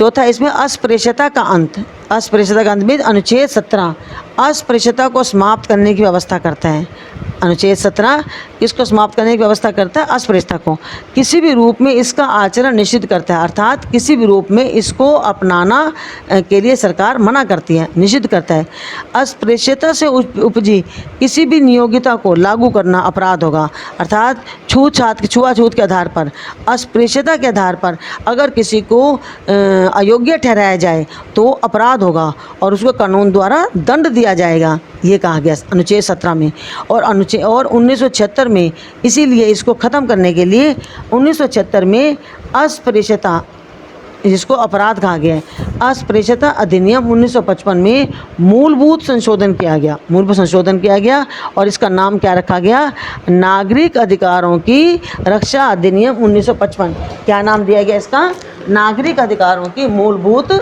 चौथा इसमें अस्पृश्यता का अंत। अस्पृश्यता का अंत में अनुच्छेद 17 अस्पृश्यता को समाप्त करने की व्यवस्था करता है। अनुच्छेद 17 इसको समाप्त करने की व्यवस्था करता है, अस्पृश्यता को किसी भी रूप में इसका आचरण निषिद्ध करता है, अर्थात किसी भी रूप में इसको अपनाना के लिए सरकार मना करती है, निषिद्ध करता है। अस्पृश्यता से उपजी किसी भी नियोगिता को लागू करना अपराध होगा, अर्थात छुआछूत के आधार पर, अस्पृश्यता के आधार पर अगर किसी को अयोग्य ठहराया जाए तो अपराध होगा और उसको कानून द्वारा दंड दिया जाएगा, ये कहा गया अनुच्छेद 17 में। और 1976 में इसीलिए इसको ख़त्म करने के लिए 1976 में अस्पृश्यता, जिसको अपराध कहा गया है, अस्पृश्यता अधिनियम 1955 में मूलभूत संशोधन किया गया, मूलभूत संशोधन किया गया और इसका नाम क्या रखा गया, नागरिक अधिकारों की रक्षा अधिनियम 1955। क्या नाम दिया गया इसका, नागरिक अधिकारों की मूलभूत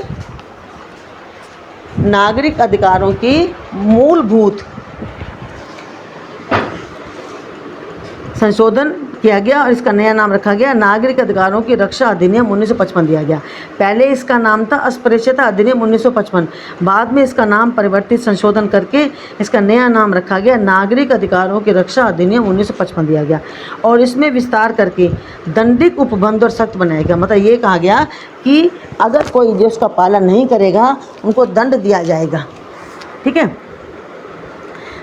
संशोधन किया गया और इसका नया नाम रखा गया नागरिक अधिकारों की रक्षा अधिनियम 1955 दिया गया। पहले इसका नाम था अस्पृश्यता अधिनियम 1955, बाद में इसका नाम परिवर्तित संशोधन करके इसका नया नाम रखा गया नागरिक अधिकारों की रक्षा अधिनियम 1955 दिया गया और इसमें विस्तार करके दंडिक उपबंध और सख्त बनाया गया। मतलब ये कहा गया कि अगर कोई जो उसका पालन नहीं करेगा उनको दंड दिया जाएगा। ठीक है।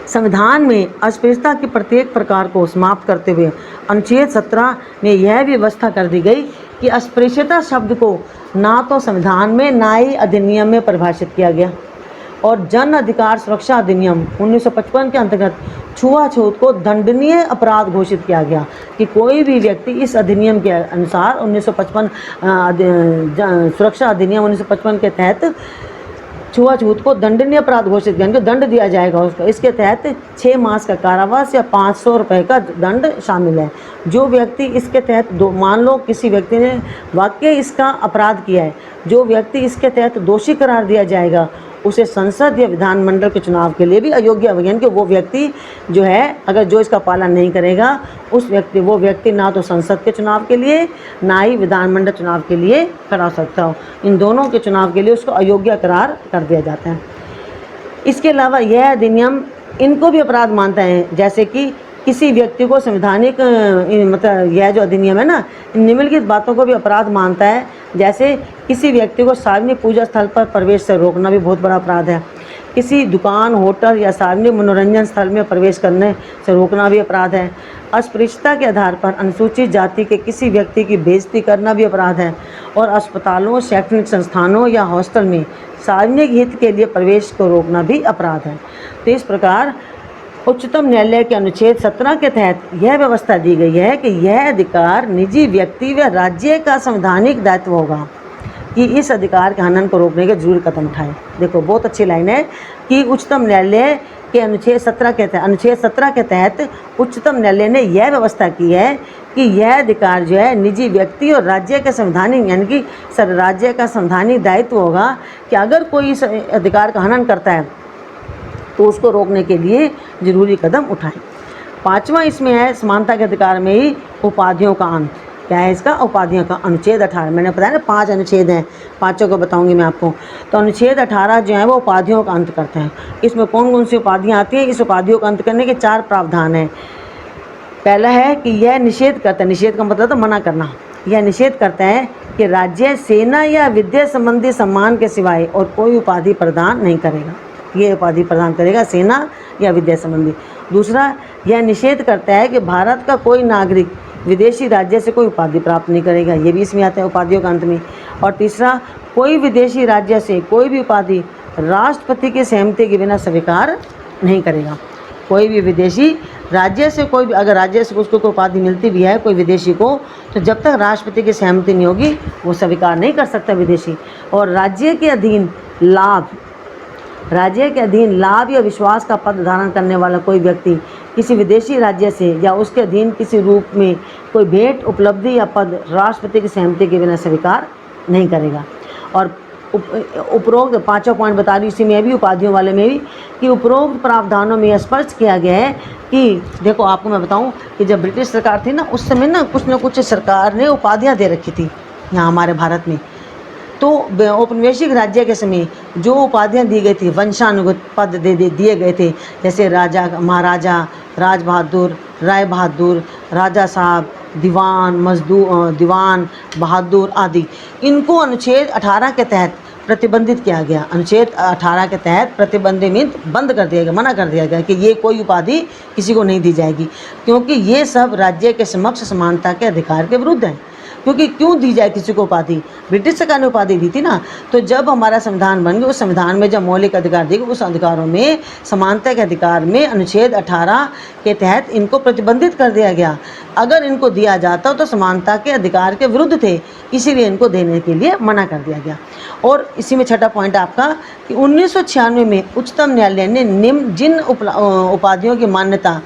संविधान में अस्पृश्यता के प्रत्येक प्रकार को समाप्त करते हुए अनुच्छेद 17 में यह व्यवस्था कर दी गई कि अस्पृश्यता शब्द को ना तो संविधान में ना ही अधिनियम में परिभाषित किया गया और जन अधिकार सुरक्षा अधिनियम 1955 के अंतर्गत छुआछूत को दंडनीय अपराध घोषित किया गया कि कोई भी व्यक्ति इस अधिनियम के अनुसार 1955 सुरक्षा अधिनियम 1955 के तहत छुआछूत को दंडनीय अपराध घोषित किया, इनको दंड दिया जाएगा उसको। इसके तहत 6 मास का कारावास या 500 रुपये का दंड शामिल है। जो व्यक्ति इसके तहत मान लो किसी व्यक्ति ने वाकई इसका अपराध किया है, जो व्यक्ति इसके तहत दोषी करार दिया जाएगा उसे संसद या विधानमंडल के चुनाव के लिए भी अयोग्य होगा। यानी कि वो व्यक्ति जो है अगर जो इसका पालन नहीं करेगा वो व्यक्ति ना तो संसद के चुनाव के लिए ना ही विधानमंडल चुनाव के लिए खड़ा हो सकता हो। इन दोनों के चुनाव के लिए उसको अयोग्य करार कर दिया जाता है। इसके अलावा यह अधिनियम इनको भी अपराध मानता है, जैसे कि किसी व्यक्ति को संवैधानिक मतलब यह जो अधिनियम है ना, निम्नलिखित बातों को भी अपराध मानता है। जैसे किसी व्यक्ति को सार्वजनिक पूजा स्थल पर प्रवेश से रोकना भी बहुत बड़ा अपराध है। किसी दुकान, होटल या सार्वजनिक मनोरंजन स्थल में प्रवेश करने से रोकना भी अपराध है। अस्पृश्यता के आधार पर अनुसूचित जाति के किसी व्यक्ति की बेइज्जती करना भी अपराध है और अस्पतालों, शैक्षणिक संस्थानों या हॉस्टल में सार्वजनिक हित के लिए प्रवेश को रोकना भी अपराध है। तो इस प्रकार उच्चतम न्यायालय के अनुच्छेद 17 के तहत यह व्यवस्था दी गई है कि यह अधिकार निजी व्यक्ति व राज्य का संवैधानिक दायित्व होगा कि इस अधिकार के हनन को रोकने के जरूरी कदम उठाए। देखो बहुत अच्छी लाइन है कि उच्चतम न्यायालय के अनुच्छेद 17 के तहत उच्चतम न्यायालय ने यह व्यवस्था की है कि यह अधिकार जो है निजी व्यक्ति और राज्य के संवैधानिक यानी कि राज्य का संवैधानिक दायित्व होगा कि अगर कोई इस अधिकार का हनन करता है तो उसको रोकने के लिए जरूरी कदम उठाएं। 5वां इसमें है समानता के अधिकार में ही उपाधियों का अंत। क्या है इसका, उपाधियों का अनुच्छेद 18। मैंने बताया ना 5 अनुच्छेद हैं, 5 को बताऊंगी मैं आपको। तो अनुच्छेद 18 जो है वो उपाधियों का अंत करते हैं। इसमें कौन कौन सी उपाधियाँ आती हैं, इस उपाधियों का अंत करने के 4 प्रावधान हैं। पहला है कि यह निषेध करता है, निषेध का मतलब तो मना करना, यह निषेध करता है कि राज्य सेना या विद्या संबंधी सम्मान के सिवाय और कोई उपाधि प्रदान नहीं करेगा। ये उपाधि प्रदान करेगा सेना या विद्या संबंधी। दूसरा, यह निषेध करता है कि भारत का कोई नागरिक विदेशी राज्य से कोई उपाधि प्राप्त नहीं करेगा, ये भी इसमें आता है उपाधियों के अंत में। और तीसरा, कोई विदेशी राज्य से कोई भी उपाधि राष्ट्रपति की सहमति के बिना स्वीकार नहीं करेगा। कोई भी विदेशी राज्य से कोई भी अगर राज्य से उसको कोई उपाधि मिलती भी है कोई विदेशी को, तो जब तक राष्ट्रपति की सहमति नहीं होगी वो स्वीकार नहीं कर सकता विदेशी। और राज्य के अधीन लाभ या विश्वास का पद धारण करने वाला कोई व्यक्ति किसी विदेशी राज्य से या उसके अधीन किसी रूप में कोई भेंट, उपलब्धि या पद राष्ट्रपति की सहमति के बिना स्वीकार नहीं करेगा। और उपरोक्त 5वां पॉइंट बता रही इसी में भी, उपाधियों वाले में भी, कि उपरोक्त प्रावधानों में स्पष्ट किया गया है कि देखो आपको मैं बताऊं कि जब ब्रिटिश सरकार थी ना उस समय ना कुछ सरकार ने उपाधियां दे रखी थी यहाँ हमारे भारत में। तो औपनिवेशिक राज्य के समय जो उपाधियाँ दी गई थी, वंशानुगत पद दिए गए थे, जैसे राजा, महाराजा, राज बहादुर, राय बहादुर, राजा साहब, दीवान बहादुर आदि, इनको अनुच्छेद 18 के तहत प्रतिबंधित किया गया। अनुच्छेद 18 के तहत प्रतिबंधित मीन बंद कर दिया गया, मना कर दिया गया कि ये कोई उपाधि किसी को नहीं दी जाएगी, क्योंकि ये सब राज्य के समक्ष समानता के अधिकार के विरुद्ध है। क्योंकि क्यों दी जाए किसी को उपाधि? ब्रिटिश सरकार ने उपाधि दी थी ना। तो जब हमारा संविधान बन गया, उस संविधान में जब मौलिक अधिकार दिए, उस अधिकारों में समानता के अधिकार में अनुच्छेद 18 के तहत इनको प्रतिबंधित कर दिया गया। अगर इनको दिया जाता तो समानता के अधिकार के विरुद्ध थे, इसीलिए इनको देने के लिए मना कर दिया गया। और इसी में छठा पॉइंट आपका कि 1996 में उच्चतम न्यायालय ने निम्न जिन उपाधियों की मान्यता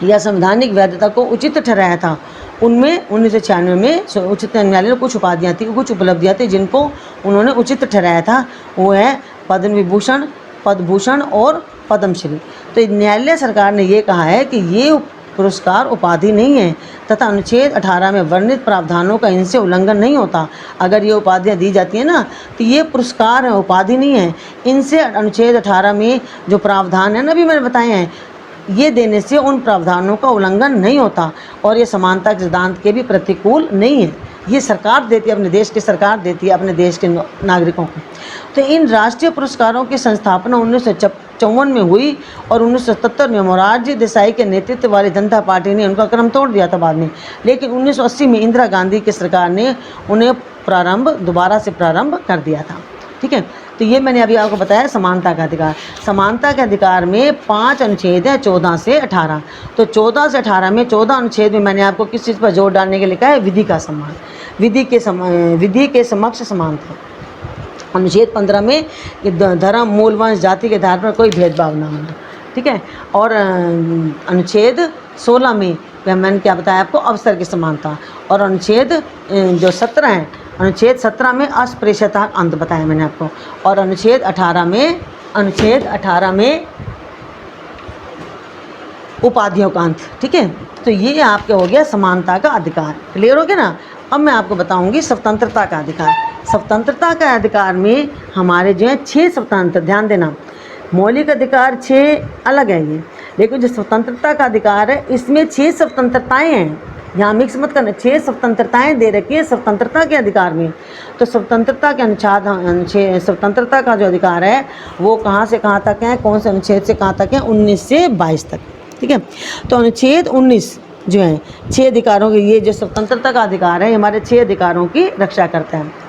या संवैधानिक वैधता को उचित ठहराया था, उनमें 1996 में उच्चतम न्यायालय ने कुछ उपाधियाँ थी, कुछ उपलब्धियाँ थी जिनको उन्होंने उचित ठहराया था। वो है पद्म विभूषण, पद्मभूषण और पद्मश्री। तो न्यायालय सरकार ने ये कहा है कि ये पुरस्कार उपाधि नहीं है तथा अनुच्छेद 18 में वर्णित प्रावधानों का इनसे उल्लंघन नहीं होता। अगर ये उपाधियाँ दी जाती हैं ना, तो ये पुरस्कार है, उपाधि नहीं है। इनसे अनुच्छेद 18 में जो प्रावधान है ना, अभी मैंने बताए हैं, ये देने से उन प्रावधानों का उल्लंघन नहीं होता और ये समानता के सिद्धांत के भी प्रतिकूल नहीं है। ये सरकार देती है, अपने देश की सरकार देती है अपने देश के नागरिकों को। तो इन राष्ट्रीय पुरस्कारों की संस्थापना 1954 में हुई और 1977 में मोरारजी देसाई के नेतृत्व वाली जनता पार्टी ने उनका क्रम तोड़ दिया था बाद में। लेकिन 1980 में इंदिरा गांधी की सरकार ने उन्हें दोबारा से प्रारंभ कर दिया था। ठीक है, तो ये मैंने अभी आपको बताया समानता का अधिकार। समानता के अधिकार में 5 अनुच्छेद है, 14 से 18। तो 14 से 18 में 14 अनुच्छेद में मैंने आपको किस चीज़ पर जोर डालने के लिए कहा है? विधि का सम्मान, विधि के समक्ष समानता। अनुच्छेद 15 में कि धर्म, मूल, वंश, जाति के आधार पर कोई भेदभाव ना होना। ठीक है, और अनुच्छेद 16 में मैंने क्या बताया आपको? अवसर की समानता। और अनुच्छेद जो 17 है, अनुच्छेद 17 में अस्पृश्यता का अंत बताया मैंने आपको। और अनुच्छेद 18 में उपाधियों का अंत। ठीक है, तो ये आपके हो गया समानता का अधिकार। क्लियर हो गया ना? अब मैं आपको बताऊंगी स्वतंत्रता का अधिकार। स्वतंत्रता का अधिकार में हमारे जो है 6 स्वतंत्र, ध्यान देना, मौलिक अधिकार 6 अलग है ये, लेकिन जो स्वतंत्रता का अधिकार है इसमें 6 स्वतंत्रताएं हैं। यहाँ मिक्स मत करना, 6 स्वतंत्रताएं दे रखी है स्वतंत्रता के अधिकार में। तो स्वतंत्रता के अनुच्छेद, स्वतंत्रता का जो अधिकार है वो कहाँ से कहाँ तक है, कौन से अनुच्छेद से कहाँ तक है? 19 से 22 तक। ठीक है, तो अनुच्छेद 19 जो है 6 अधिकारों के, ये जो स्वतंत्रता का अधिकार है हमारे 6 अधिकारों की रक्षा करता है।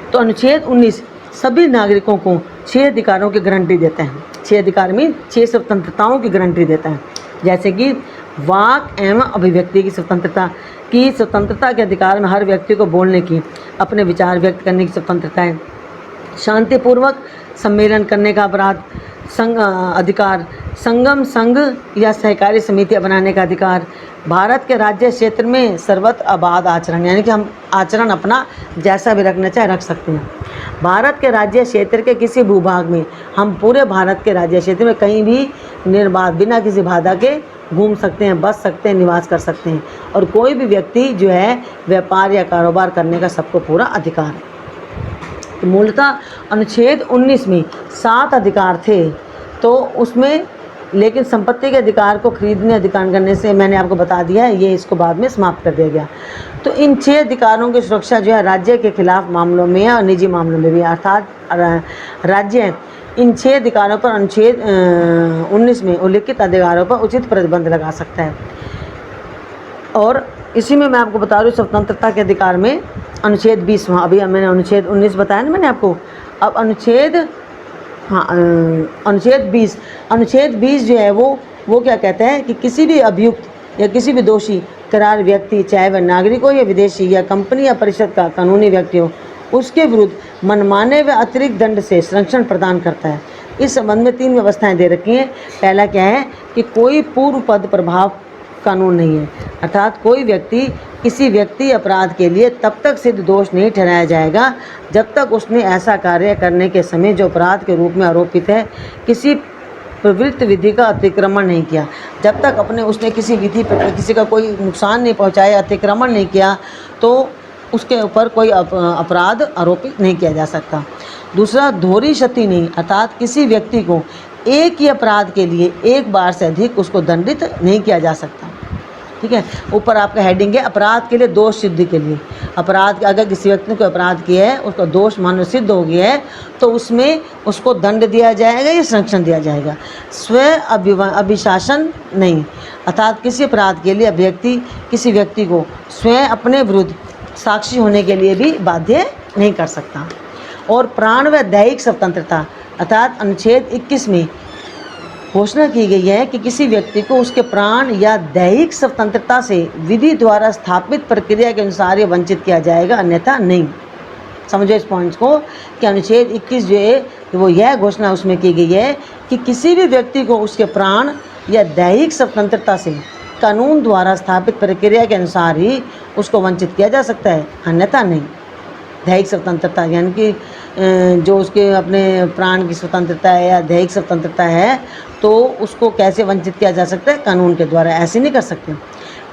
तो अनुच्छेद 19 सभी नागरिकों को 6 अधिकारों की गारंटी देता है। 6 अधिकार में 6 स्वतंत्रताओं की गारंटी देता है, जैसे कि वाक एवं अभिव्यक्ति की स्वतंत्रता। के अधिकार में हर व्यक्ति को बोलने की, अपने विचार व्यक्त करने की स्वतंत्रता है। शांतिपूर्वक सम्मेलन करने का अपराध अधिकार, संगम, संघ या सहकारी समितियां बनाने का अधिकार, भारत के राज्य क्षेत्र में सर्वत्र आबाद आचरण, यानी कि हम आचरण अपना जैसा भी रखना चाहे रख सकते हैं। भारत के राज्य क्षेत्र के किसी भूभाग में, हम पूरे भारत के राज्य क्षेत्र में कहीं भी निर्बाध बिना किसी बाधा के घूम सकते हैं, बस सकते हैं, निवास कर सकते हैं। और कोई भी व्यक्ति जो है व्यापार या कारोबार करने का सबको पूरा अधिकार है। तो मूलतः अनुच्छेद 19 में 7 अधिकार थे, तो उसमें लेकिन संपत्ति के अधिकार को खरीदने अधिकार करने से मैंने आपको बता दिया है, ये इसको बाद में समाप्त कर दिया गया। तो इन 6 अधिकारों की सुरक्षा जो है राज्य के खिलाफ मामलों में है और निजी मामलों में भी, अर्थात राज्य इन 6 अधिकारों पर अनुच्छेद 19 में उल्लिखित अधिकारों पर उचित प्रतिबंध लगा सकता है। और इसी में मैं आपको बता रही हूँ स्वतंत्रता के अधिकार में अनुच्छेद 20, अभी मैंने अनुच्छेद 19 बताया ना मैंने आपको। अब अनुच्छेद अनुच्छेद 20 जो है वो क्या कहता है कि किसी भी अभियुक्त या किसी भी दोषी करार व्यक्ति, चाहे वह नागरिक हो या विदेशी या कंपनी या परिषद का कानूनी व्यक्ति हो, उसके विरुद्ध मनमाने व अतिरिक्त दंड से संरक्षण प्रदान करता है। इस संबंध में 3 व्यवस्थाएं दे रखी हैं। पहला क्या है कि कोई पूर्व पद प्रभाव कानून नहीं है, अर्थात कोई व्यक्ति किसी व्यक्ति अपराध के लिए तब तक सिद्ध दोष नहीं ठहराया जाएगा जब तक उसने ऐसा कार्य करने के समय जो अपराध के रूप में आरोपित है किसी प्रवृत्त विधि का अतिक्रमण नहीं किया। जब तक उसने किसी विधि पर किसी का कोई नुकसान नहीं पहुंचाया, अतिक्रमण नहीं किया, तो उसके ऊपर कोई अपराध आरोपित नहीं किया जा सकता। दूसरा, धोरी क्षति नहीं, अर्थात किसी व्यक्ति को एक ही अपराध के लिए एक बार से अधिक उसको दंडित नहीं किया जा सकता। ठीक है, ऊपर आपका हेडिंग है अपराध के लिए दोष सिद्धि के लिए। अपराध, अगर किसी व्यक्ति ने कोई अपराध किया है, उसका दोष मान लो सिद्ध हो गया है, तो उसमें उसको दंड दिया जाएगा या संरक्षण दिया जाएगा। स्वयं अभिशासन नहीं, अर्थात किसी अपराध के लिए अभिव्यक्ति किसी व्यक्ति को स्वयं अपने विरुद्ध साक्षी होने के लिए भी बाध्य नहीं कर सकता। और प्राण व दैहिक स्वतंत्रता, अर्थात अनुच्छेद 21 में घोषणा की गई है कि किसी व्यक्ति को उसके प्राण या दैहिक स्वतंत्रता से विधि द्वारा स्थापित प्रक्रिया के अनुसार ये वंचित किया जाएगा, अन्यथा नहीं। समझो इस पॉइंट को कि अनुच्छेद 21 जो है वो यह घोषणा उसमें की गई है कि किसी भी व्यक्ति को उसके प्राण या दैहिक स्वतंत्रता से कानून द्वारा स्थापित प्रक्रिया के अनुसार ही उसको वंचित किया जा सकता है, अन्यथा नहीं। दैहिक स्वतंत्रता यानी कि जो उसके अपने प्राण की स्वतंत्रता है या दैहिक स्वतंत्रता है, तो उसको कैसे वंचित किया जा सकता है? कानून के द्वारा, ऐसे नहीं कर सकते।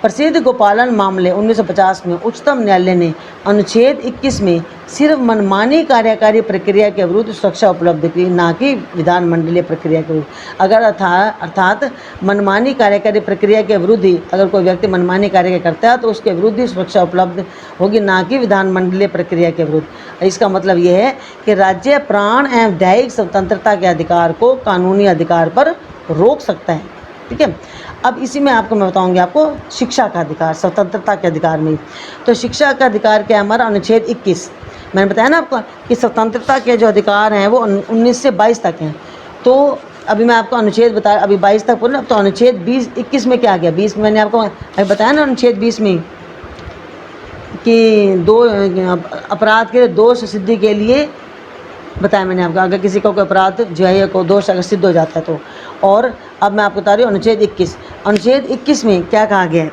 प्रसिद्ध गोपालन मामले 1950 में उच्चतम न्यायालय ने अनुच्छेद 21 में सिर्फ मनमानी कार्यकारी प्रक्रिया के विरुद्ध सुरक्षा उपलब्ध की, ना कि विधानमंडलीय प्रक्रिया के विरुद्ध। अगर अर्थात मनमानी कार्यकारी प्रक्रिया के विरुद्ध ही अगर कोई व्यक्ति मनमानी कार्य करता है तो उसके विरुद्ध ही सुरक्षा उपलब्ध होगी, ना कि विधानमंडलीय प्रक्रिया के विरुद्ध। इसका मतलब ये है कि राज्य प्राण एवं दैहिक स्वतंत्रता के अधिकार को कानूनी अधिकार पर रोक सकता है। ठीक है, अब इसी में आपको मैं बताऊंगी आपको शिक्षा का अधिकार, स्वतंत्रता के अधिकार में। तो शिक्षा का अधिकार क्या है हमारा? अनुच्छेद 21 मैंने बताया ना आपको कि स्वतंत्रता के जो अधिकार हैं वो 19 से 22 तक हैं। तो अभी मैं आपको अनुच्छेद बताया, अभी 22 तक बोला, तो अनुच्छेद 21 में क्या आ गया? 20 में मैंने आपको अभी बताया ना अनुच्छेद 20 में कि दो अपराध के दोष सिद्धि के लिए बताया मैंने आपको, अगर किसी का कोई अपराध जो है को दोष अगर सिद्ध हो जाता है तो। और अब मैं आपको बता रही हूँ अनुच्छेद 21 में क्या कहा गया है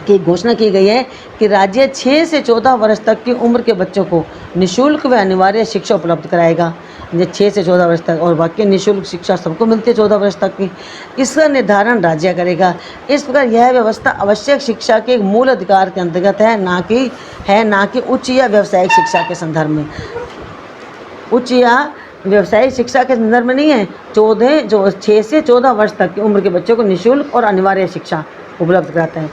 कि घोषणा की गई है कि राज्य 6 से 14 वर्ष तक की उम्र के बच्चों को निःशुल्क व अनिवार्य शिक्षा उपलब्ध कराएगा। 6 से 14 वर्ष तक, और बाकी निःशुल्क शिक्षा सबको मिलती है 14 वर्ष तक की। इसका निर्धारण राज्य करेगा। इस प्रकार यह व्यवस्था आवश्यक शिक्षा के एक मूल अधिकार के अंतर्गत है, ना कि उच्च या व्यावसायिक शिक्षा के संदर्भ में। उच्च या व्यावसायिक शिक्षा के संदर्भ में नहीं है। 6 से 14 वर्ष तक की उम्र के बच्चों को निःशुल्क और अनिवार्य शिक्षा उपलब्ध कराता है।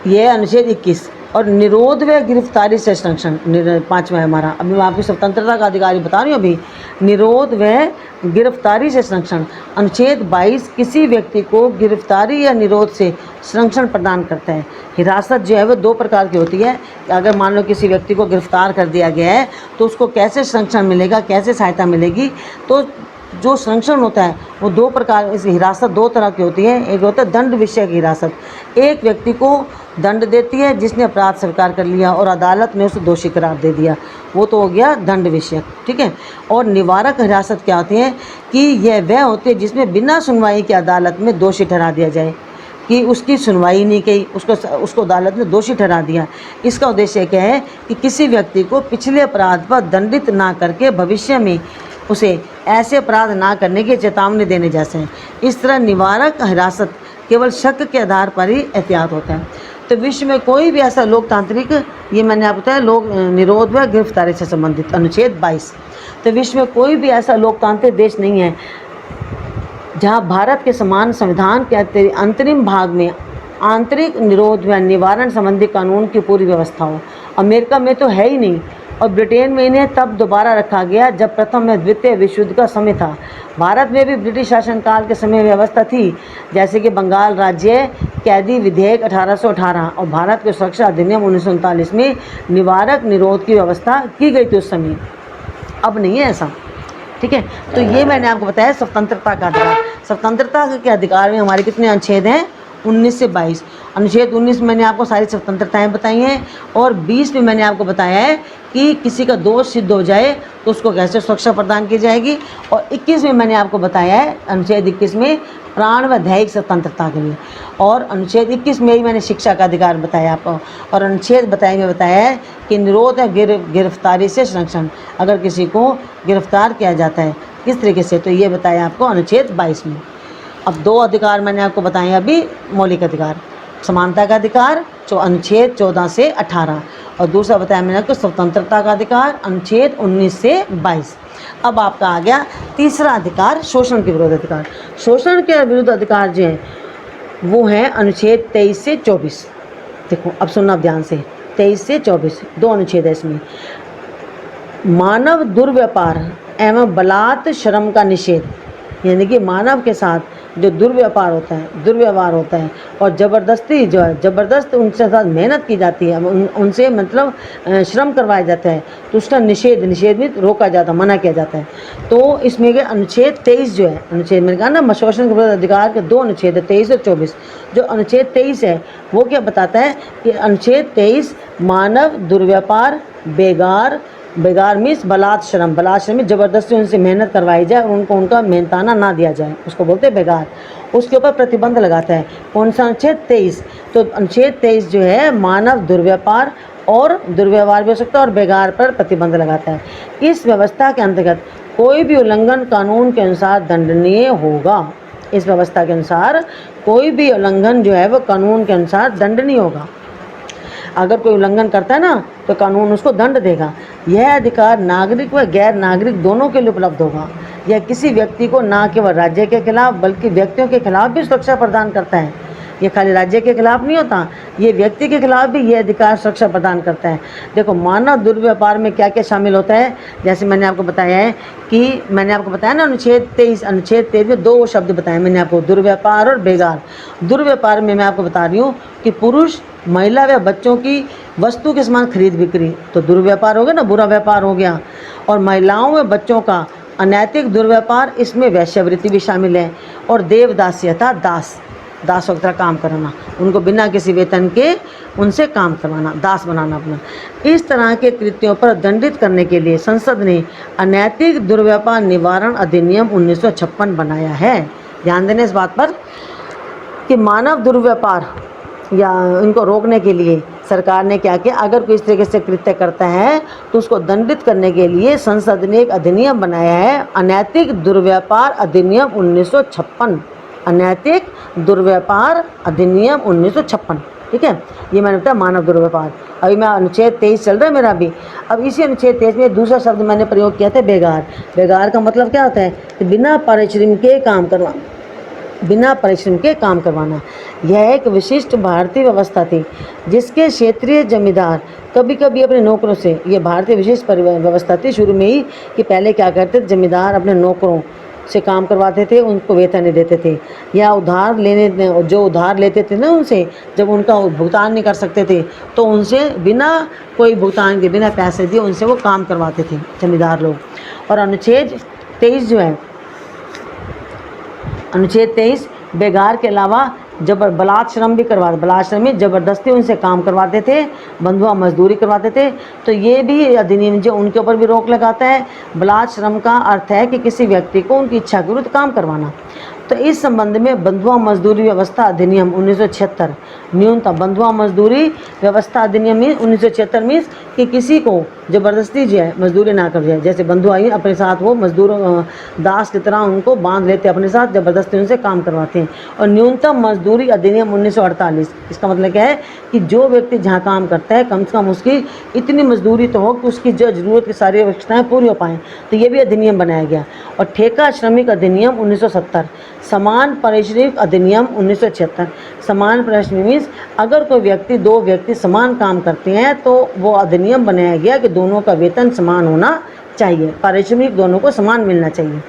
यह अनुच्छेद 21। और निरोध व गिरफ्तारी से संरक्षण 5वां है हमारा। अभी मैं आपकी स्वतंत्रता का अधिकारी बता रही हूँ। अभी निरोध व गिरफ्तारी से संरक्षण, अनुच्छेद 22 किसी व्यक्ति को गिरफ्तारी या निरोध से संरक्षण प्रदान करता है। हिरासत जो है वो 2 प्रकार की होती है। अगर मान लो किसी व्यक्ति को गिरफ्तार कर दिया गया है तो उसको कैसे संरक्षण मिलेगा, कैसे सहायता मिलेगी? तो जो संरक्षण होता है वो 2 प्रकार, इस हिरासत 2 तरह की होती है। एक होता है दंड विषयक हिरासत, एक व्यक्ति को दंड देती है जिसने अपराध स्वीकार कर लिया और अदालत ने उसे दोषी करार दे दिया, वो तो हो गया दंड विषयक। ठीक है, और निवारक हिरासत क्या होती है कि यह वह होती है जिसमें बिना सुनवाई के अदालत में दोषी ठहरा दिया जाए, कि उसकी सुनवाई नहीं की, उसको अदालत ने दोषी ठहरा दिया। इसका उद्देश्य क्या है कि किसी व्यक्ति को पिछले अपराध पर दंडित ना करके भविष्य में उसे ऐसे अपराध ना करने की चेतावनी देने जैसे हैं। इस तरह निवारक हिरासत केवल शक के आधार पर ही एहतियात होता है। तो विश्व में कोई भी ऐसा लोकतांत्रिक, ये मैंने आपको बताया लोक निरोध व गिरफ्तारी से संबंधित अनुच्छेद 22, तो विश्व में कोई भी ऐसा लोकतांत्रिक देश नहीं है जहां भारत के समान संविधान के अंतरिम भाग में आंतरिक निरोध व निवारण संबंधी कानून की पूरी व्यवस्था हो। अमेरिका में तो है ही नहीं, और ब्रिटेन में इन्हें तब दोबारा रखा गया जब प्रथम या द्वितीय विश्व युद्ध का समय था। भारत में भी ब्रिटिश शासनकाल के समय व्यवस्था थी, जैसे कि बंगाल राज्य कैदी विधेयक 1818 और भारत के सुरक्षा अधिनियम 1939 में निवारक निरोध की व्यवस्था की गई थी उस समय। अब नहीं है ऐसा। ठीक है, तो ये मैंने आपको बताया स्वतंत्रता का अधिकार। स्वतंत्रता के अधिकार में हमारे कितने अनुच्छेद हैं? 19 से 22। अनुच्छेद 19 में मैंने आपको सारी स्वतंत्रताएं बताई हैं, और 20 में मैंने आपको बताया है कि किसी का दोष सिद्ध हो जाए तो उसको कैसे सुरक्षा प्रदान की जाएगी, और 21 में मैंने आपको बताया है, अनुच्छेद 21 में प्राण व दैहिक स्वतंत्रता के लिए, और अनुच्छेद 21 में ही मैंने शिक्षा का अधिकार बताया आपको, और अनुच्छेद में बताया है कि निरोध या गिरफ्तारी से संरक्षण, अगर किसी को गिरफ्तार किया जाता है किस तरीके से, तो ये बताया आपको अनुच्छेद 22 में। अब 2 अधिकार मैंने आपको बताए अभी, मौलिक अधिकार, समानता का अधिकार जो अनुच्छेद 14 से 18, और दूसरा बताया मैंने आपको स्वतंत्रता का अधिकार अनुच्छेद 19 से 22। अब आपका आ गया तीसरा अधिकार, शोषण के विरुद्ध अधिकार। शोषण के विरुद्ध अधिकार जो है वो है अनुच्छेद 23 से 24। देखो अब सुनना ध्यान से, 23 से 24 2 अनुच्छेद है इसमें। मानव दुर्व्यापार एवं बलात् श्रम का निषेध, यानी कि मानव के साथ जो दुर्व्यापार होता है, दुर्व्यवहार होता है और ज़बरदस्ती जो है, ज़बरदस्त उनके साथ मेहनत की जाती है, उनसे मतलब श्रम करवाया जाता है, तो उसका निषेध में रोका जाता है, मना किया जाता है। तो इसमें के अनुच्छेद 23 जो है, अनुच्छेद मैंने कहा ना शोषण के विरुद्ध अधिकार के 2 अनुच्छेद है, 23 और 24। जो अनुच्छेद 23 है वो क्या बताता है कि अनुच्छेद 23 मानव दुर्व्यापार, बेगार मीन्स बलात् श्रम में ज़बरदस्ती उनसे मेहनत करवाई जाए और उनको उनका मेहनताना ना दिया जाए, उसको बोलते हैं बेगार, उसके ऊपर प्रतिबंध लगाता है। कौन सा अनुच्छेद 23? तो अनुच्छेद 23 जो है मानव दुर्व्यापार और दुर्व्यवहार भी हो सकता है और बेगार पर प्रतिबंध लगाता है। इस व्यवस्था के अंतर्गत कोई भी उल्लंघन कानून के अनुसार दंडनीय होगा। इस व्यवस्था के अनुसार कोई भी उल्लंघन जो है वो कानून के अनुसार दंडनीय होगा। अगर कोई उल्लंघन करता है ना तो कानून उसको दंड देगा। यह अधिकार नागरिक व गैर नागरिक दोनों के लिए उपलब्ध होगा। यह किसी व्यक्ति को न केवल राज्य के खिलाफ बल्कि व्यक्तियों के खिलाफ भी सुरक्षा प्रदान करता है। ये खाली राज्य के खिलाफ नहीं होता, ये व्यक्ति के खिलाफ भी ये अधिकार सुरक्षा प्रदान करता है। देखो मानव दुर्व्यापार में क्या क्या शामिल होता है, जैसे मैंने आपको बताया है कि मैंने आपको बताया ना अनुच्छेद 23 में 2 शब्द बताए मैंने आपको, दुर्व्यापार और बेगार। दुर्व्यापार में मैं आपको बता रही हूँ कि पुरुष, महिला व बच्चों की वस्तु के समान खरीद बिक्री, तो दुर्व्यापार हो गया ना, बुरा व्यापार हो गया। और महिलाओं व बच्चों का अनैतिक दुर्व्यापार, इसमें वैश्यावृत्ति भी शामिल है। और देवदास्यता, दास वगैरह काम कराना, उनको बिना किसी वेतन के उनसे काम करवाना, दास बनाना अपना। इस तरह के कृत्यों पर दंडित करने के लिए संसद ने अनैतिक दुर्व्यापार निवारण अधिनियम 1956 बनाया है। ध्यान देने इस बात पर कि मानव दुर्व्यापार या इनको रोकने के लिए सरकार ने क्या किया, अगर कोई इस तरीके से कृत्य करता है तो उसको दंडित करने के लिए संसद ने एक अधिनियम बनाया है, अनैतिक दुर्व्यापार अधिनियम 1956। अनैतिक दुर्व्यापार अधिनियम 1956, ठीक है। ये मैंने बताया मानव दुर्व्यापार। अभी मैं अनुच्छेद 23 चल रहा है मेरा अभी। अब इसी अनुच्छेद 23 में दूसरा शब्द मैंने प्रयोग किया था, बेगार। बेगार का मतलब क्या होता है कि बिना परिश्रम के काम करवाना। यह एक विशिष्ट भारतीय व्यवस्था थी जिसके क्षेत्रीय जमींदार कभी कभी अपने नौकरों से, ये भारतीय विशिष्ट व्यवस्था थी शुरू में ही, कि पहले क्या करते थे, जमींदार अपने नौकरों से काम करवाते थे, उनको वेतन नहीं देते थे, या जो उधार लेते थे ना उनसे, जब उनका भुगतान नहीं कर सकते थे तो उनसे बिना कोई भुगतान के, बिना पैसे दिए उनसे वो काम करवाते थे जमींदार लोग। और अनुच्छेद 23 जो है, अनुच्छेद 23 बेगार के अलावा बलात् श्रम भी करवाते, बलात् श्रम में ज़बरदस्ती उनसे काम करवाते थे, बंधुआ मजदूरी करवाते थे, तो ये भी अधिनियम जो उनके ऊपर भी रोक लगाता है। बलात् श्रम का अर्थ है कि किसी व्यक्ति को उनकी इच्छा के विरुद्ध काम करवाना। तो इस संबंध में बंधुआ मजदूरी व्यवस्था अधिनियम 1976, न्यूनतम बंधुआ मजदूरी व्यवस्था अधिनियम में 1976 मीन्स कि किसी को ज़बरदस्ती जो है मजदूरी ना कर जाए। जैसे बंधुआ ही अपने साथ वो मजदूरों दास की तरह उनको बांध लेते अपने साथ, ज़बरदस्ती उनसे काम करवाते हैं। और न्यूनतम मजदूरी अधिनियम 1948, इसका मतलब क्या है कि जो व्यक्ति जहाँ काम करता है कम से कम उसकी इतनी मजदूरी तो हो कि उसकी जो ज़रूरत की सारी आवश्यकताएँ पूरी हो पाएँ, तो ये भी अधिनियम बनाया गया। और ठेका श्रमिक अधिनियम 1970, समान पारिश्रमिक अधिनियम 1976। समान पारिश्रमिक मीन्स अगर कोई व्यक्ति, 2 व्यक्ति समान काम करते हैं तो वो अधिनियम बनाया गया कि दोनों का वेतन समान होना चाहिए, पारिश्रमिक दोनों को समान मिलना चाहिए।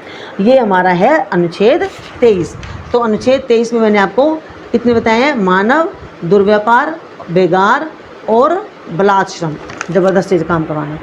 ये हमारा है अनुच्छेद 23। तो अनुच्छेद 23 में मैंने आपको कितने बताए हैं, मानव दुर्व्यापार, बेगार और बलात् श्रम, ज़बरदस्ती से काम करवाना।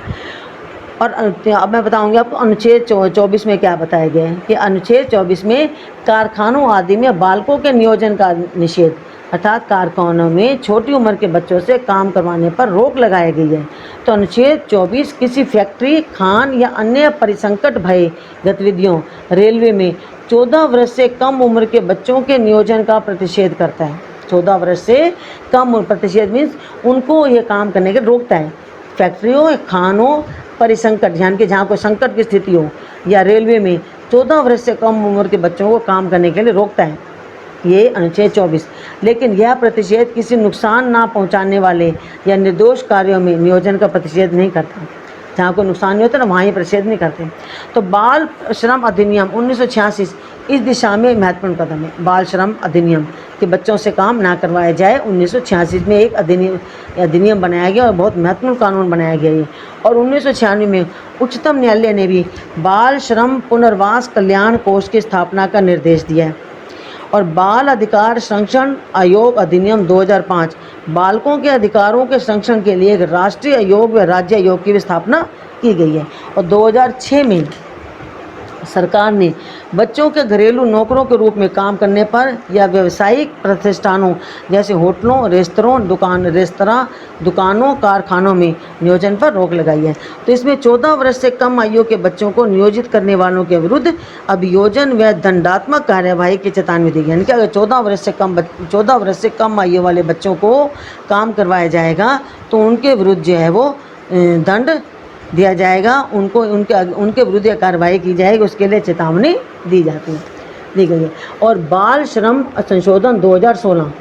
और अब मैं बताऊंगी आपको अनुच्छेद 24 में क्या बताया गया है कि अनुच्छेद 24 में कारखानों आदि में बालकों के नियोजन का निषेध, अर्थात कारखानों में छोटी उम्र के बच्चों से काम करवाने पर रोक लगाई गई है। तो अनुच्छेद 24 किसी फैक्ट्री, खान या अन्य परिसंकट भय गतिविधियों, रेलवे में 14 वर्ष से कम उम्र के बच्चों के नियोजन का प्रतिषेध करता है। 14 वर्ष से कम उम्र, प्रतिषेध मीन्स उनको ये काम करने के रोकता है। फैक्ट्रियों, खानों, परिसंकट यानी कि जहाँ कोई संकट की स्थिति हो, या रेलवे में 14 वर्ष से कम उम्र के बच्चों को काम करने के लिए रोकता है, ये अनुच्छेद 24। लेकिन यह प्रतिषेध किसी नुकसान ना पहुंचाने वाले या निर्दोष कार्यों में नियोजन का प्रतिषेध नहीं करता। जहाँ कोई नुकसान नहीं होता ना, वहाँ ये प्रतिषेध नहीं करते। तो बाल श्रम अधिनियम 1986 इस दिशा में महत्वपूर्ण कदम है। बाल श्रम अधिनियम कि बच्चों से काम ना करवाया जाए, 1986 में एक अधिनियम बनाया गया और बहुत महत्वपूर्ण कानून बनाया गया ये। और 1996 में उच्चतम न्यायालय ने भी बाल श्रम पुनर्वास कल्याण कोष की स्थापना का निर्देश दिया है। और बाल अधिकार संरक्षण आयोग अधिनियम 2005 बालकों के अधिकारों के संरक्षण के लिए एक राष्ट्रीय आयोग व राज्य आयोग की भी स्थापना की गई है। और 2006 में सरकार ने बच्चों के घरेलू नौकरों के रूप में काम करने पर या व्यावसायिक प्रतिष्ठानों जैसे होटलों, रेस्तरां, दुकानों, कारखानों में नियोजन पर रोक लगाई है। तो इसमें 14 वर्ष से कम आयु के बच्चों को नियोजित करने वालों के विरुद्ध अभियोजन व दंडात्मक कार्यवाही की चेतावनी दी गई। यानी कि अगर 14 वर्ष से कम आयु वाले बच्चों को काम करवाया जाएगा तो उनके विरुद्ध जो है वो दंड दिया जाएगा, उनके विरुद्ध कार्रवाई की जाएगी, उसके लिए चेतावनी दी गई है। और बाल श्रम संशोधन 2016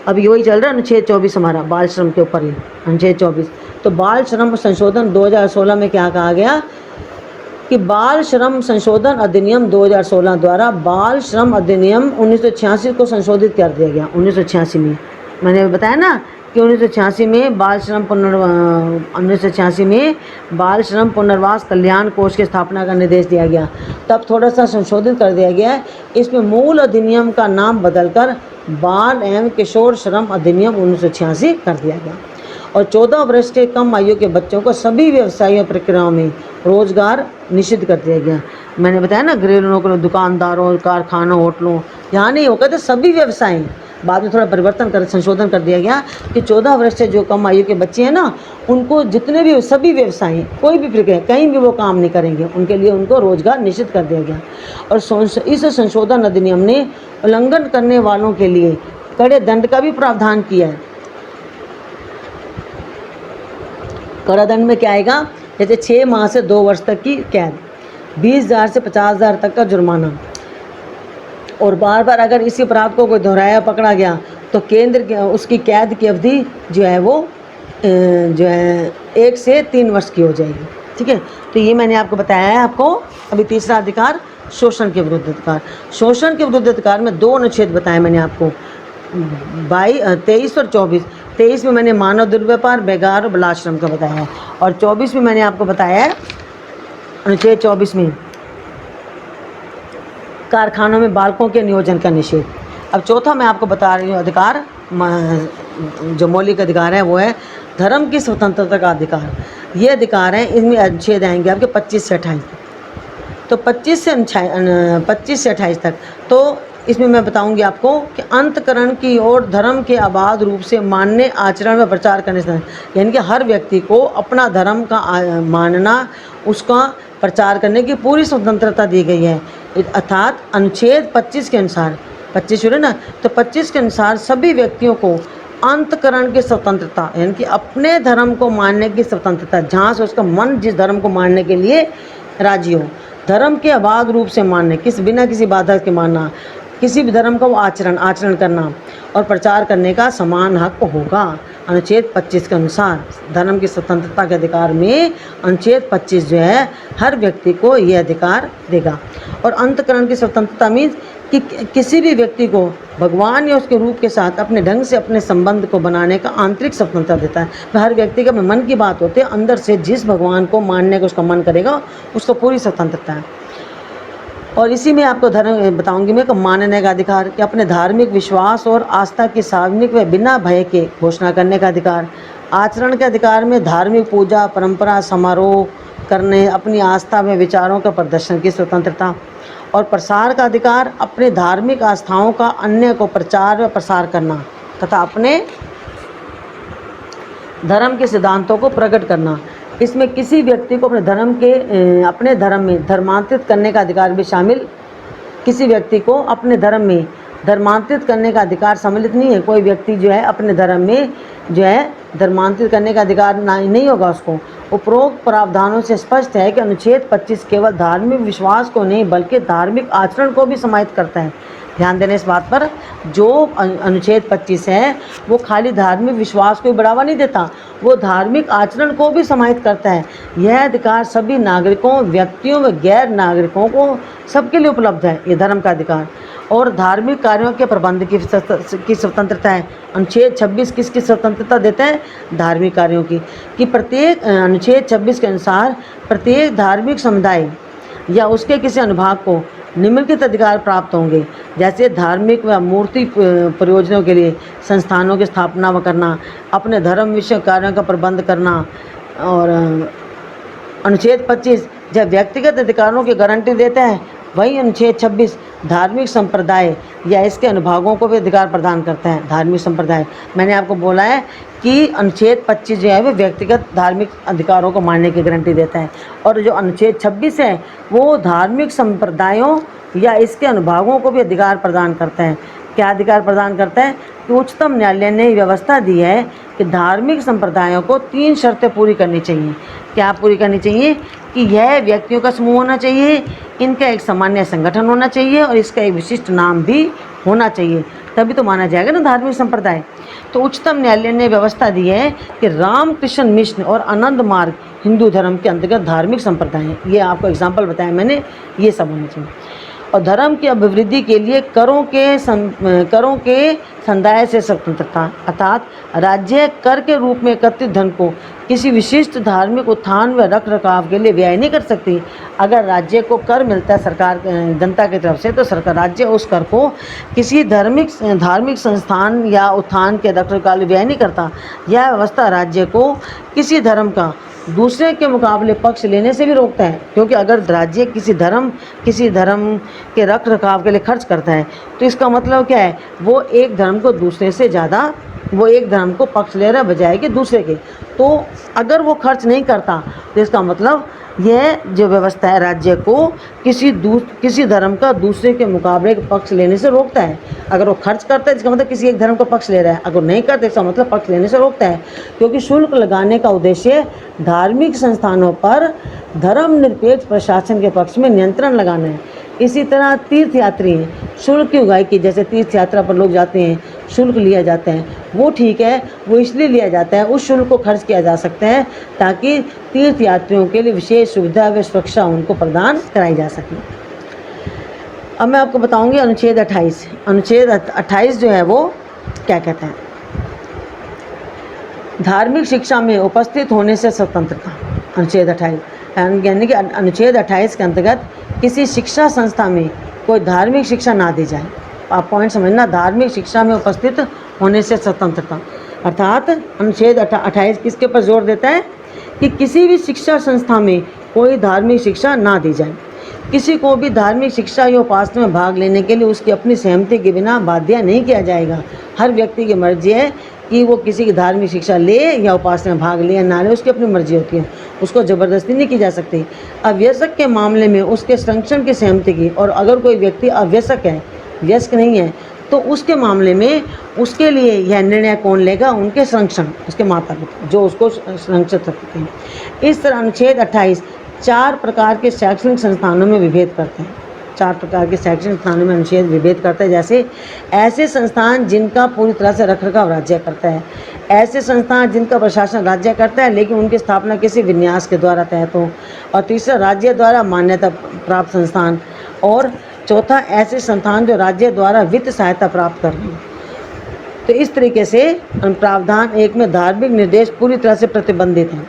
अभी वही चल रहा है, अनुच्छेद 24 हमारा बाल श्रम के ऊपर ही अनुच्छेद 24। तो बाल श्रम संशोधन 2016 में क्या कहा गया कि बाल श्रम संशोधन अधिनियम 2016 द्वारा बाल श्रम अधिनियम 1986 को संशोधित कर दिया गया। 1986 में मैंने बताया ना कि 1986 में बाल श्रम पुनर्वास कल्याण कोष की स्थापना का निर्देश दिया गया। तब थोड़ा सा संशोधित कर दिया गया है। इसमें मूल अधिनियम का नाम बदलकर बाल एवं किशोर श्रम अधिनियम 1986 कर दिया गया। और 14 वर्ष के कम आयु के बच्चों को सभी व्यवसायिक प्रक्रियाओं में रोजगार निषिद्ध कर दिया गया। मैंने बताया ना, घरेलू नौकरों, दुकानदारों, कारखानों, होटलों, यहाँ नहीं होगा तो सभी व्यवसाय। बाद में थोड़ा संशोधन कर दिया गया कि 14 वर्ष से जो कम आयु के बच्चे हैं ना, उनको जितने भी सभी व्यवसाय कोई भी प्रक्रिया कहीं भी वो काम नहीं करेंगे, उनके लिए उनको रोजगार निश्चित कर दिया गया। और इस संशोधन अधिनियम ने उल्लंघन करने वालों के लिए कड़े दंड का भी प्रावधान किया है। कड़ा दंड में क्या आएगा, जैसे 6 माह से 2 वर्ष तक की कैद, 20,000 से 50,000 तक का जुर्माना। और बार बार अगर इसी अपराध को कोई दोहराया पकड़ा गया तो उसकी कैद की अवधि जो है वो 1 से 3 वर्ष की हो जाएगी। ठीक है, तो ये मैंने आपको बताया है। आपको अभी तीसरा अधिकार शोषण के विरुद्ध अधिकार। शोषण के विरुद्ध अधिकार में 2 अनुच्छेद बताए मैंने आपको, 23 और 24। 23 में मैंने मानव दुर्व्यापार, बेगार और बलाश्रम का बताया है। और 24 में मैंने आपको बताया है, अनुच्छेद 24 में कारखानों में बालकों के नियोजन का निषेध। अब चौथा मैं आपको बता रही हूँ अधिकार, जो मौलिक अधिकार है वो है धर्म की स्वतंत्रता का अधिकार। ये अधिकार है, इनमें अनुच्छेद आएंगे आपके 25 से 28 तक। तो 25 से 28 तक तो इसमें मैं बताऊंगी आपको कि अंतकरण की ओर धर्म के अबाध रूप से मानने, आचरण में प्रचार करने से, यानी कि हर व्यक्ति को अपना धर्म का मानना, उसका प्रचार करने की पूरी स्वतंत्रता दी गई है। अर्थात अनुच्छेद 25 के अनुसार, 25 शुरू ना, तो 25 के अनुसार सभी व्यक्तियों को अंतकरण की स्वतंत्रता, यानी कि अपने धर्म को मानने की स्वतंत्रता, जहाँ से उसका मन जिस धर्म को मानने के लिए राजी हो, धर्म के अबाध रूप से मानने, बिना किसी बाधा के मानना, किसी भी धर्म का वो आचरण करना और प्रचार करने का समान हक होगा। अनुच्छेद 25 के अनुसार धर्म की स्वतंत्रता के अधिकार में अनुच्छेद 25 जो है हर व्यक्ति को ये अधिकार देगा। और अंतकरण की स्वतंत्रता मीन्स कि किसी भी व्यक्ति को भगवान या उसके रूप के साथ अपने ढंग से अपने संबंध को बनाने का आंतरिक स्वतंत्रता देता है। तो हर व्यक्ति का मन की बात होती है, अंदर से जिस भगवान को मानने का उसका मन करेगा उसको पूरी स्वतंत्रता है। और इसी में आपको धर्म बताऊंगी मैं कि मानने का अधिकार, कि अपने धार्मिक विश्वास और आस्था की सार्वजनिक व बिना भय के घोषणा करने का अधिकार। आचरण के अधिकार में धार्मिक पूजा, परंपरा, समारोह करने, अपनी आस्था में विचारों का प्रदर्शन की स्वतंत्रता। और प्रसार का अधिकार, अपने धार्मिक आस्थाओं का अन्य को प्रचार व प्रसार करना तथा अपने धर्म के सिद्धांतों को प्रकट करना। इसमें किसी व्यक्ति को अपने धर्म में धर्मांतरित करने का अधिकार भी शामिल। किसी व्यक्ति को अपने धर्म में धर्मांतरित करने का अधिकार सम्मिलित नहीं है। कोई व्यक्ति जो है अपने धर्म में जो है धर्मांतरित करने का अधिकार नहीं होगा उसको। उपरोक्त प्रावधानों से स्पष्ट है कि अनुच्छेद 25 केवल धार्मिक विश्वास को नहीं बल्कि धार्मिक आचरण को भी समाहित करता है। ध्यान देने इस बात पर, जो अनुच्छेद 25 है वो खाली धार्मिक विश्वास को बढ़ावा नहीं देता, वो धार्मिक आचरण को भी समाहित करता है। यह अधिकार सभी नागरिकों, व्यक्तियों व गैर नागरिकों को सबके लिए उपलब्ध है, ये धर्म का अधिकार। और धार्मिक कार्यों के प्रबंध की स्वतंत्रता है। अनुच्छेद 26 किसकी स्वतंत्रता देता है? धार्मिक कार्यों की। कि प्रत्येक अनुच्छेद 26 के अनुसार प्रत्येक धार्मिक समुदाय या उसके किसी अनुभाग को निम्नलिखित अधिकार प्राप्त होंगे, जैसे धार्मिक व मूर्ति प्रयोजनों के लिए संस्थानों की स्थापना व करना, अपने धर्म विषय कार्यों का प्रबंध करना। और अनुच्छेद 25 जब व्यक्तिगत अधिकारों की गारंटी देता है, वही अनुच्छेद 26 धार्मिक संप्रदाय या इसके अनुभागों को भी अधिकार प्रदान करता है। धार्मिक संप्रदाय, मैंने आपको बोला है कि अनुच्छेद 25 जो है वो व्यक्तिगत धार्मिक अधिकारों को मानने की गारंटी देता है, और जो अनुच्छेद 26 है वो धार्मिक संप्रदायों या इसके अनुभागों को भी अधिकार प्रदान करता है। क्या अधिकार प्रदान करता है? कि उच्चतम न्यायालय ने व्यवस्था दी है कि धार्मिक संप्रदायों को 3 शर्तें पूरी करनी चाहिए। क्या पूरी करनी चाहिए? कि यह व्यक्तियों का समूह होना चाहिए, इनका एक सामान्य संगठन होना चाहिए और इसका एक विशिष्ट नाम भी होना चाहिए, तभी तो माना जाएगा ना धार्मिक संप्रदाय। तो उच्चतम न्यायालय ने व्यवस्था दी है कि रामकृष्ण मिशन और आनंद मार्ग हिंदू धर्म के अंतर्गत धार्मिक संप्रदाय हैं। ये आपको एग्जाम्पल बताया मैंने, ये सब होना चाहिए। और धर्म की अभिवृद्धि के लिए करों के संदाय से स्वतंत्रता, अर्थात राज्य कर के रूप में एकत्रित धन को किसी विशिष्ट धार्मिक उत्थान व रख रखाव के लिए व्यय नहीं कर सकती। अगर राज्य को कर मिलता है सरकार जनता की तरफ से, तो सरकार राज्य उस कर को किसी धार्मिक संस्थान या उत्थान के रख रखाव के लिए व्यय नहीं करता। यह व्यवस्था राज्य को किसी धर्म का दूसरे के मुकाबले पक्ष लेने से भी रोकता है, क्योंकि अगर राज्य किसी धर्म के रख रखाव के लिए खर्च करता है तो इसका मतलब क्या है? वो एक धर्म को दूसरे से ज़्यादा, वो एक धर्म को पक्ष ले रहा है बजाय कि दूसरे के। तो अगर वो खर्च नहीं करता तो इसका मतलब यह जो व्यवस्था है राज्य को किसी धर्म का दूसरे के मुकाबले पक्ष लेने से रोकता है। अगर वो खर्च करता है इसका मतलब किसी एक धर्म का पक्ष ले रहा है, अगर नहीं करता इसका मतलब पक्ष लेने से रोकता है। क्योंकि शुल्क लगाने का उद्देश्य धार्मिक संस्थानों पर धर्मनिरपेक्ष प्रशासन के पक्ष में नियंत्रण लगाना है। इसी तरह तीर्थयात्री शुल्क की उगाही की, जैसे तीर्थ यात्रा पर लोग जाते हैं, शुल्क लिया जाता है, वो ठीक है, वो इसलिए लिया जाता है, उस शुल्क को खर्च किया जा सकता है ताकि तीर्थयात्रियों के लिए विशेष सुविधा व सुरक्षा उनको प्रदान कराई जा सके। अब मैं आपको बताऊंगी अनुच्छेद 28। अनुच्छेद 28 जो है वो क्या कहता है? धार्मिक शिक्षा में उपस्थित होने से स्वतंत्रता। अनुच्छेद 28 यानी कि अनुच्छेद 28 के अंतर्गत किसी शिक्षा संस्था में कोई धार्मिक शिक्षा ना दी जाए। आप पॉइंट समझना, धार्मिक शिक्षा में उपस्थित होने से स्वतंत्रता, अर्थात अनुच्छेद 28 किसके पर जोर देता है? कि किसी भी शिक्षा संस्था में कोई धार्मिक शिक्षा ना दी जाए। किसी को भी धार्मिक शिक्षा या उपासना में भाग लेने के लिए उसकी अपनी सहमति के बिना बाध्य नहीं किया जाएगा। हर व्यक्ति की मर्जी है कि वो किसी की धार्मिक शिक्षा ले या उपासना में भाग ले या ना ले, उसकी अपनी मर्जी होती है, उसको ज़बरदस्ती नहीं की जा सकती। अव्यसक के मामले में उसके संरक्षण की सहमति की, और अगर कोई व्यक्ति अव्यसक है, व्यस्क नहीं है, तो उसके मामले में उसके लिए यह निर्णय कौन लेगा? उनके संरक्षण, उसके माता पिता जो उसको संरक्षित रखते हैं। इस तरह अनुच्छेद 28 4 प्रकार के शैक्षणिक संस्थानों में विभेद करते हैं। 4 प्रकार के शैक्षणिक संस्थानों में अनुच्छेद विभेद करता है, जैसे ऐसे संस्थान जिनका पूरी तरह से रखरखाव राज्य करता है, ऐसे संस्थान जिनका प्रशासन राज्य करता है लेकिन उनकी स्थापना किसी विन्यास के द्वारा तहत हो, और तीसरा राज्य द्वारा मान्यता प्राप्त संस्थान, और चौथा ऐसे संस्थान जो राज्य द्वारा वित्त सहायता प्राप्त कर रहे हैं। तो इस तरीके से प्रावधान 1 में धार्मिक निर्देश पूरी तरह से प्रतिबंधित हैं।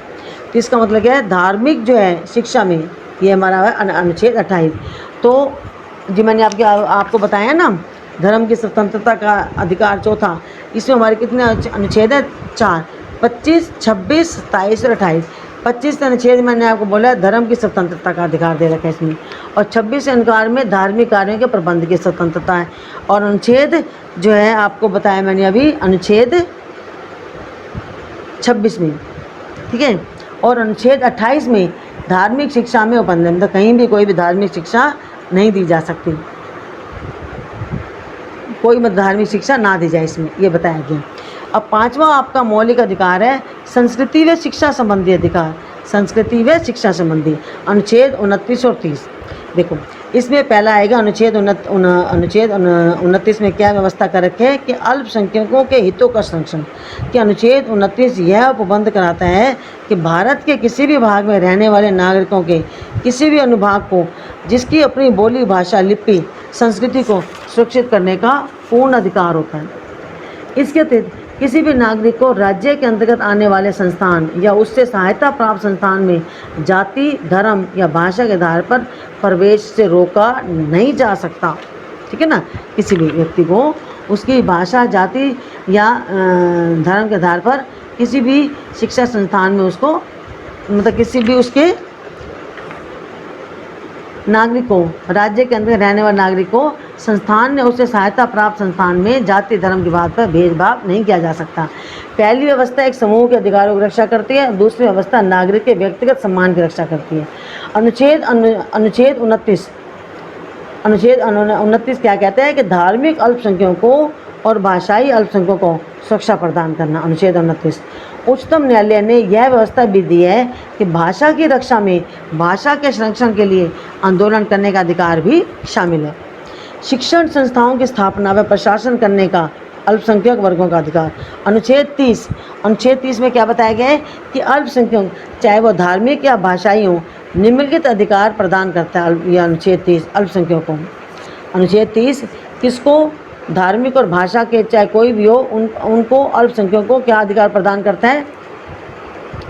तो इसका मतलब क्या है? धार्मिक जो है शिक्षा में ये हमारा है अनुच्छेद 28। तो जी मैंने आपको बताया ना, धर्म की स्वतंत्रता का अधिकार चौथा, इसमें हमारे कितने अनुच्छेद है? 4, 25, 26, 27 और 28। 25 अनुच्छेद मैंने आपको बोला धर्म की स्वतंत्रता का अधिकार दे रखा है इसमें, और 26 अनुच्छेद में धार्मिक कार्यों के प्रबंध की स्वतंत्रता है। और अनुच्छेद जो है आपको बताया मैंने अभी अनुच्छेद 26 में, ठीक है। और अनुच्छेद 28 में धार्मिक शिक्षा में उपबंधन, तो कहीं भी कोई भी धार्मिक शिक्षा नहीं दी जा सकती, कोई मतलब धार्मिक शिक्षा ना दी जाए, इसमें ये बताया गया। अब पांचवा आपका मौलिक अधिकार है संस्कृति व शिक्षा संबंधी अधिकार। संस्कृति व शिक्षा संबंधी अनुच्छेद 29 और 30। देखो इसमें पहला आएगा अनुच्छेद 29 में क्या व्यवस्था कर रखे है कि अल्पसंख्यकों के हितों का संरक्षण। कि अनुच्छेद 29 यह उपबंध कराता है कि भारत के किसी भी भाग में रहने वाले नागरिकों के किसी भी अनुभाग को जिसकी अपनी बोली, भाषा, लिपि, संस्कृति को सुरक्षित करने का पूर्ण अधिकार होता है। इसके अतिरिक्त किसी भी नागरिक को राज्य के अंतर्गत आने वाले संस्थान या उससे सहायता प्राप्त संस्थान में जाति, धर्म या भाषा के आधार पर प्रवेश से रोका नहीं जा सकता। ठीक है ना। किसी भी व्यक्ति को उसकी भाषा, जाति या धर्म के आधार पर किसी भी शिक्षा संस्थान में उसको मतलब किसी भी उसके नागरिक को, राज्य के अंदर रहने वाले नागरिक को संस्थान ने उससे सहायता प्राप्त संस्थान में जाति, धर्म की बात पर भेदभाव नहीं किया जा सकता। पहली व्यवस्था एक समूह के अधिकारों की रक्षा करती है, दूसरी व्यवस्था नागरिक के व्यक्तिगत सम्मान की रक्षा करती है। अनुच्छेद 29 क्या कहता है कि धार्मिक अल्पसंख्यकों और भाषाई अल्पसंख्यकों को सुरक्षा प्रदान करना। अनुच्छेद 29 उच्चतम न्यायालय ने यह व्यवस्था भी दी है कि भाषा की रक्षा में भाषा के संरक्षण के लिए आंदोलन करने का अधिकार भी शामिल है। शिक्षण संस्थाओं की स्थापना व प्रशासन करने का अल्पसंख्यक वर्गों का अधिकार। अनुच्छेद 30 में क्या बताया गया है कि अल्पसंख्यक चाहे वो धार्मिक या भाषाई हो निम्नलिखित अधिकार प्रदान करता है। यह अनुच्छेद 30 अल्पसंख्यकों को। अनुच्छेद 30 किसको, धार्मिक और भाषा के चाहे कोई भी हो उनको अल्पसंख्यकों को क्या अधिकार प्रदान करता है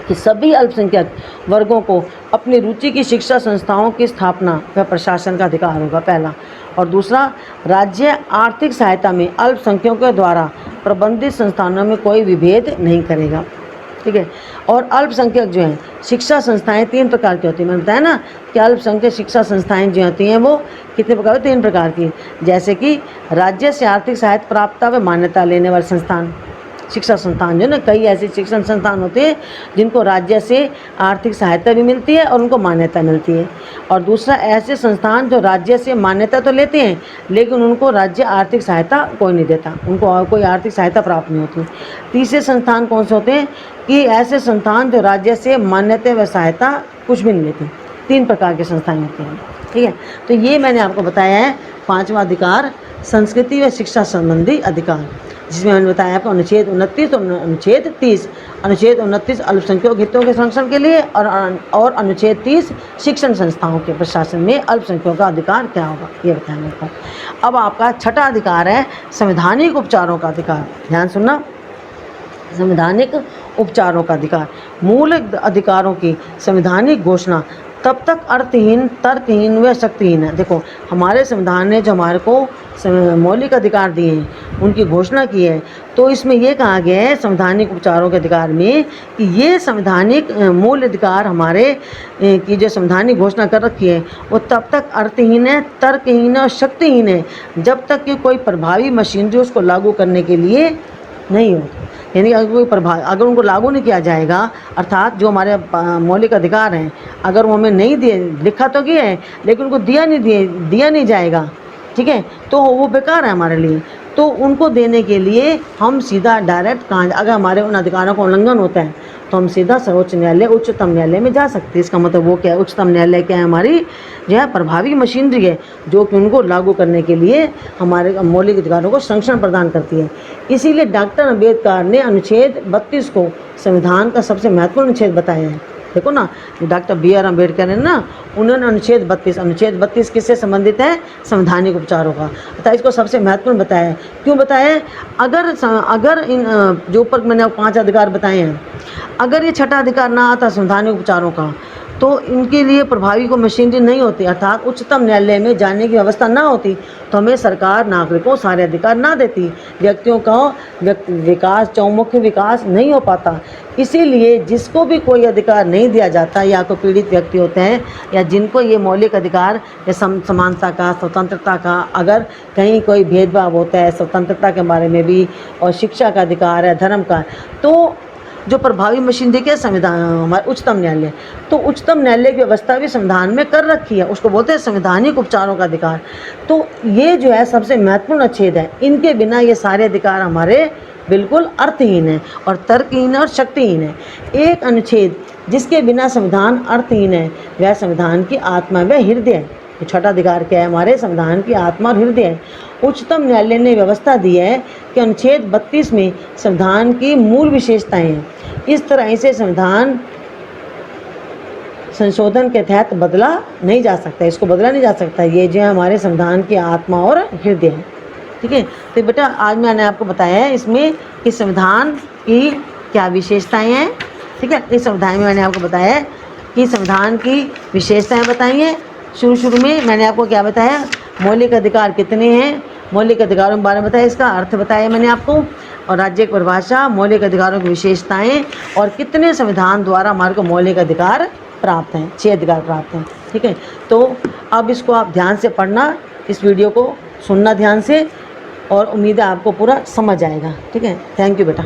कि सभी अल्पसंख्यक वर्गों को अपनी रुचि की शिक्षा संस्थाओं की स्थापना व प्रशासन का अधिकार होगा, पहला। और दूसरा, राज्य आर्थिक सहायता में अल्पसंख्यकों द्वारा प्रबंधित संस्थानों में कोई विभेद नहीं करेगा। ठीक है। और अल्पसंख्यक जो हैं शिक्षा संस्थाएं 3 प्रकार की होती हैं। मैंने बताया ना कि अल्पसंख्यक शिक्षा संस्थाएं जो होती हैं वो कितने प्रकार, 3 प्रकार की। जैसे कि राज्य से आर्थिक सहायता प्राप्त व मान्यता लेने वाले संस्थान, शिक्षा संस्थान जो ना, कई ऐसे शिक्षण संस्थान होते हैं जिनको राज्य से आर्थिक सहायता भी मिलती है और उनको मान्यता मिलती है। और दूसरा, ऐसे संस्थान जो राज्य से मान्यता तो लेते हैं लेकिन उनको राज्य आर्थिक सहायता कोई नहीं देता, उनको कोई आर्थिक सहायता प्राप्त नहीं होती। तीसरे संस्थान कौन से होते हैं कि ऐसे संस्थान जो राज्य से मान्यता व सहायता कुछ भी नहीं लेते। 3 प्रकार के संस्थाएँ होते हैं। ठीक है। तो ये मैंने आपको बताया है 5वां अधिकार, संस्कृति व शिक्षा संबंधी अधिकार, जिसमें मैंने बताया आपको अनुच्छेद 29 और अनुच्छेद 30। अनुच्छेद 29 अल्पसंख्यक हितों के संरक्षण के लिए और अनुच्छेद 30 शिक्षण संस्थाओं के प्रशासन में अल्पसंख्यकों का अधिकार क्या होगा, ये बताया मेरे को। अब आपका छठा अधिकार है संवैधानिक उपचारों का अधिकार। ध्यान सुनना, संवैधानिक उपचारों का अधिकार। मूल अधिकारों की संवैधानिक घोषणा तब तक अर्थहीन, तर्कहीन व शक्तिहीन है। देखो हमारे संविधान ने जो हमारे को मौलिक अधिकार दिए हैं उनकी घोषणा की है, तो इसमें यह कहा गया है संवैधानिक उपचारों के अधिकार में कि ये संवैधानिक मूल अधिकार हमारे की जो संवैधानिक घोषणा कर रखी है वो तब तक अर्थहीन है, तर्कहीन है और शक्तिहीन है जब तक कि कोई प्रभावी मशीनरी उसको लागू करने के लिए नहीं हो। यानी अगर उनको लागू नहीं किया जाएगा, अर्थात जो हमारे मौलिक अधिकार हैं अगर वो हमें नहीं दिए, लिखा तो किया है लेकिन उनको दिया नहीं जाएगा, ठीक है, तो वो बेकार है हमारे लिए। तो उनको देने के लिए हम सीधा डायरेक्ट कहाँ, अगर हमारे उन अधिकारों का उल्लंघन होता है तो हम सीधा सर्वोच्च न्यायालय, उच्चतम न्यायालय में जा सकते हैं। इसका मतलब वो क्या है, उच्चतम न्यायालय क्या है, हमारी जो है प्रभावी मशीनरी है जो कि उनको लागू करने के लिए हमारे मौलिक अधिकारों को संरक्षण प्रदान करती है। इसीलिए डॉक्टर अम्बेडकर ने अनुच्छेद 32 को संविधान का सबसे महत्वपूर्ण अनुच्छेद बताया है। देखो ना, डॉक्टर BR अम्बेडकर ने ना, उन्होंने अनुच्छेद 32 किससे संबंधित है, संवैधानिक उपचारों का, अतः इसको सबसे महत्वपूर्ण बताया है। क्यों बताया है, अगर इन जो ऊपर मैंने 5 अधिकार बताए हैं, अगर ये छठा अधिकार ना आता संवैधानिक उपचारों का तो इनके लिए प्रभावी को मशीनरी नहीं होती, अर्थात उच्चतम न्यायालय में जाने की व्यवस्था ना होती तो हमें सरकार नागरिकों सारे अधिकार ना देती, व्यक्तियों का विकास, चौमुखी विकास नहीं हो पाता। इसीलिए जिसको भी कोई अधिकार नहीं दिया जाता या कोई पीड़ित व्यक्ति होते हैं या जिनको ये मौलिक अधिकार या समानता का, स्वतंत्रता का, अगर कहीं कोई भेदभाव होता है स्वतंत्रता के बारे में भी और शिक्षा का अधिकार है, धर्म का, तो जो प्रभावी मशीनरी के संविधान हमारे उच्चतम न्यायालय, तो उच्चतम न्यायालय की व्यवस्था भी संविधान में कर रखी है, उसको बोलते हैं संवैधानिक उपचारों का अधिकार। तो ये जो है सबसे महत्वपूर्ण अनुच्छेद है, इनके बिना ये सारे अधिकार हमारे बिल्कुल अर्थहीन है और तर्कहीन है और शक्तिहीन है। एक अनुच्छेद जिसके बिना संविधान अर्थहीन है वह संविधान की आत्मा व हृदय है। ये छठा अधिकार क्या है हमारे, संविधान की आत्मा और हृदय है। उच्चतम न्यायालय ने व्यवस्था दी है कि अनुच्छेद 32 में संविधान की मूल विशेषताएं हैं। इस तरह से संविधान संशोधन के तहत बदला नहीं जा सकता, इसको बदला नहीं जा सकता। ये जो है हमारे संविधान की आत्मा और हृदय है। ठीक है, तो बेटा आज मैंने आपको बताया है इसमें कि संविधान की क्या विशेषताएं हैं। ठीक है, इस संविधान में मैंने आपको बताया है कि संविधान की विशेषताएं बताई हैं। शुरू में मैंने आपको क्या बताया, मौलिक अधिकार कितने हैं, मौलिक अधिकारों के बारे में बताया, इसका अर्थ बताया मैंने आपको, और राज्य की परिभाषा, मौलिक अधिकारों की विशेषताएं और कितने संविधान द्वारा हमारे को मौलिक अधिकार प्राप्त हैं। 6 अधिकार प्राप्त हैं। ठीक है, तो अब इसको आप ध्यान से पढ़ना, इस वीडियो को सुनना ध्यान से, और उम्मीद है आपको पूरा समझ आएगा। ठीक है, थैंक यू बेटा।